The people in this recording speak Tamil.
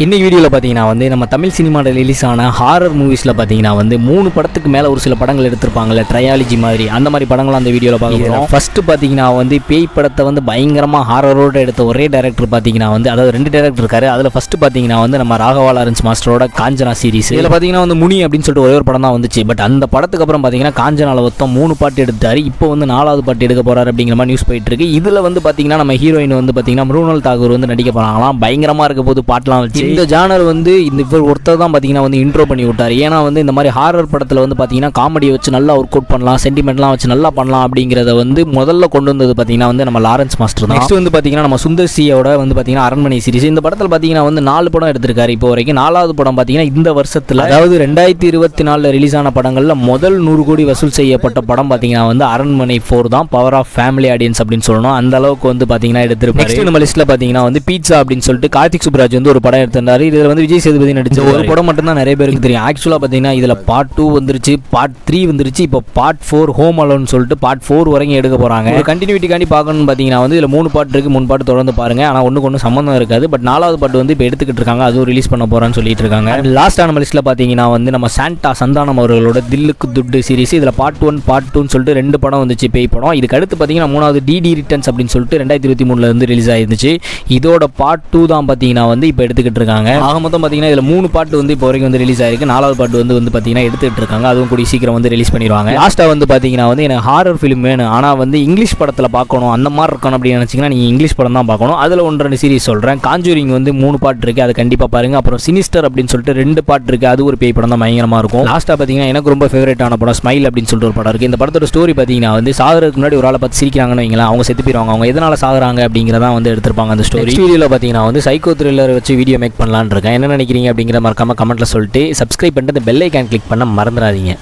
இன்னைக்கு வீடியோவில் பார்த்தீங்கன்னா வந்து நம்ம தமிழ் சினிமாவில் ரிலீஸ் ஆன ஹாரர் மூவிஸில் பார்த்தீங்கன்னா வந்து 3 படத்துக்கு மேலே ஒரு சில படங்கள் எடுத்திருப்பாங்கல்ல, ட்ரையாலஜி மாதிரி அந்த மாதிரி படங்கள்லாம் அந்த வீடியோவில் பார்க்குறோம். ஃபஸ்ட்டு பார்த்தீங்கன்னா வந்து பேய் படத்தை வந்து பயங்கரமாக ஹாரரோடு எடுத்த ஒரே டேரக்டர் பார்த்தீங்கன்னா வந்து, அதாவது 2 டேரக்டர் இருக்காரு. அதில் ஃபஸ்ட்டு பார்த்தீங்கன்னா வந்து நம்ம ராகவா லாரன்ஸ் மாஸ்டரோட காஞ்சனா சீரிஸ். இதில் பார்த்தீங்கன்னா வந்து முனி அப்படின்னு சொல்லிட்டு ஒரே ஒரு படம் தான் வந்துச்சு. பட் அந்த படத்துக்கு அப்புறம் பார்த்தீங்கன்னா காஞ்சனாவில் மொத்தம் 3 பாட்டு எடுத்தார். இப்போ வந்து 4வது பாட்டு எடுக்க போகிறார் அப்படிங்கிற மாதிரி நியூஸ் போயிட்டு இருக்கு. இதில் வந்து பார்த்தீங்கன்னா நம்ம ஹீரோயின் வந்து பார்த்தீங்கன்னா மிருணால் தாகூர் வந்து நடிக்க போகிறாங்களாம். பயங்கரமாக இருக்க போது பாட்டெலாம் வச்சு. இந்த ஜானர் வந்து இந்த இவர் ஒருத்தர் தான் பார்த்தீங்கன்னா வந்து இன்ட்ரோ பண்ணி விட்டார். ஏன்னா வந்து இந்த மாதிரி ஹாரர் படத்தில் வந்து பார்த்தீங்கன்னா காமெடியை வச்சு நல்லா ஒர்க் அவுட் பண்ணலாம், சென்டிமெண்ட்லாம் வச்சு நல்லா பண்ணலாம் அப்படிங்கிறத வந்து முதல்ல கொண்டு வந்தது பார்த்தீங்கன்னா வந்து நம்ம லாரன்ஸ் மாஸ்டர் தான். நெக்ஸ்ட் வந்து பார்த்தீங்கன்னா நம்ம சுந்தர் சியோட வந்து பார்த்தீங்கன்னா அரண்மனை சீரிஸ். இந்த படத்தில் பார்த்தீங்கன்னா வந்து 4 படம் எடுத்திருக்காரு இப்போ வரைக்கும். 4வது படம் பார்த்தீங்கன்னா இந்த வருஷத்தில், அதாவது 2024 ரிலீஸ் ஆன படங்களில் முதல் 100 கோடி வசூல் செய்யப்பட்ட படம் பார்த்தீங்கன்னா வந்து அரண்மனை 4 தான். பவர் ஆஃப் ஃபேமிலி ஆடியன்ஸ் அப்படின்னு சொல்லணும். அந்த அளவுக்கு வந்து பார்த்தீங்கன்னா எடுத்திருப்பாரு. நெக்ஸ்ட் நம்ம லிஸ்ட்டில் பார்த்தீங்கன்னா வந்து பீட்சா அப்படின்னு சொல்லிட்டு கார்த்திக் சுப்ராஜ் வந்து ஒரு படம் எடுத்திருந்தாரு. இதில் வந்து விஜய் சேதுபதி நடிச்ச ஒரு படம் மட்டும் தான் நிறைய பேருக்கு தெரியும். ஆக்சுவலாக பார்த்தீங்கன்னா இதில் பார்ட் 2 வந்துருச்சு, பார்ட் 3 வந்துருச்சு, இப்போ பார்ட் 4 ஹோம் அலோன் சொல்லிட்டு பார்ட் 4 வரைக்கும் எடுக்க போகிறாங்க. ஒரு கண்டினியூட்டிக்காண்டி பார்க்கணும்னு பார்த்தீங்கன்னா வந்து இதில் 3 பார்ட் இருக்குது. 3 பார்ட் தொடர்ந்து பாருங்க. ஆனால் ஒன்றுக்கு சம்மந்தம் இருக்காது. பட் 4வது பார்ட் வந்து இப்போ எடுத்துக்கிட்டு இருக்காங்க, அதுவும் ரிலீஸ் பண்ண போகிறான்னு சொல்லிட்டு இருக்காங்க. லாஸ்ட் ஆன லிஸ்ட்டில் பார்த்தீங்கன்னா வந்து நம்ம சாண்டா சந்தானம் அவர்களோட தில்லுக்கு துட்டு சீரிஸ். இதில் பார்ட் 1 பார்ட் 2 சொல்லிட்டு 2 படம் வந்துச்சு, பேய் படம். இதுக்கு அடுத்து பார்த்தீங்கன்னா 3வது டிடி ரிட்டர்ன்ஸ் அப்படின்னு சொல்லிட்டு 2023 வந்து ரிலீஸ் ஆயிருந்துச்சு. இதோட பார்ட் 2 தான் பார்த்தீங்கன்னா வந்து இப்போ எடுத்துக்கிட்டு இருக்காங்க. ஆக மொத்தம் பார்த்தீங்கன்னா இதில் 3 பார்ட் வந்து இப்போ வரைக்கும் வந்து ரிலீஸ் ஆயிருக்கு. 4வது பார்ட் வந்து பார்த்தீங்கன்னா எடுத்துகிட்டு இருக்காங்க. அதுவும் கூடிய சீக்கிரம் வந்து ரிலீஸ் பண்ணிடுவாங்க. லாஸ்ட்டாக வந்து பார்த்தீங்கன்னா வந்து எனக்கு ஹாரர் ஃபிலிம் வேணும், ஆனால் வந்து இங்கிலீஷ் படத்தில் பார்க்கணும், அந்த மாதிரி இருக்கணும் அப்படின்னு நினச்சிங்கன்னா நீங்கள் இங்கிலீஷ் படம் தான் பார்க்கணும். அதில் 1-2 சீரிஸ் சொல்கிறேன். காஞ்சூரிங் வந்து 3 பார்ட் இருக்குது, அது கண்டிப்பாக பாருங்க. அப்புறம் சினிஸ்டர் அப்படின்னு சொல்லிட்டு 2 பார்ட் இருக்குது, அது ஒரு பேய் படம் தான், பயங்கரமாக இருக்கும். லாஸ்ட்டாக பார்த்தீங்கன்னா எனக்கு ரொம்ப ஃபேவரட்டான படம் ஸ்மைல் அப்படின்னு சொல்லிட்டு ஒரு படம் இருக்குது. இந்த படத்தோட ஸ்டோரி பார்த்தீங்கன்னா வந்து சாகிறதுக்கு முன்னாடி ஒரு ஆளை பார்த்து சிரிக்கிறாங்கன்னு வைங்களேன், அவங்க செத்து போயிடுவாங்க. அவங்க எதனால் சாகுறாங்க அப்படிங்கிறதான் வந்து எடுத்திருப்பாங்க அந்த ஸ்டோரி. வீடியோவில் பார்த்தீங்கன்னா வந்து சைக்கோ த்ரில்லர் வச்சு வீடியோ மேக் பண்ணலான்னு இருக்கேன். என்ன நினைக்கிறீங்க அப்படிங்கிற மறக்காம கமெண்ட்டில் சொல்லிட்டு சப்ஸ்கிரைப் பண்ணிட்டு அந்த பெல் ஐக்கான் கிளிக் பண்ண மறந்துடாதீங்க.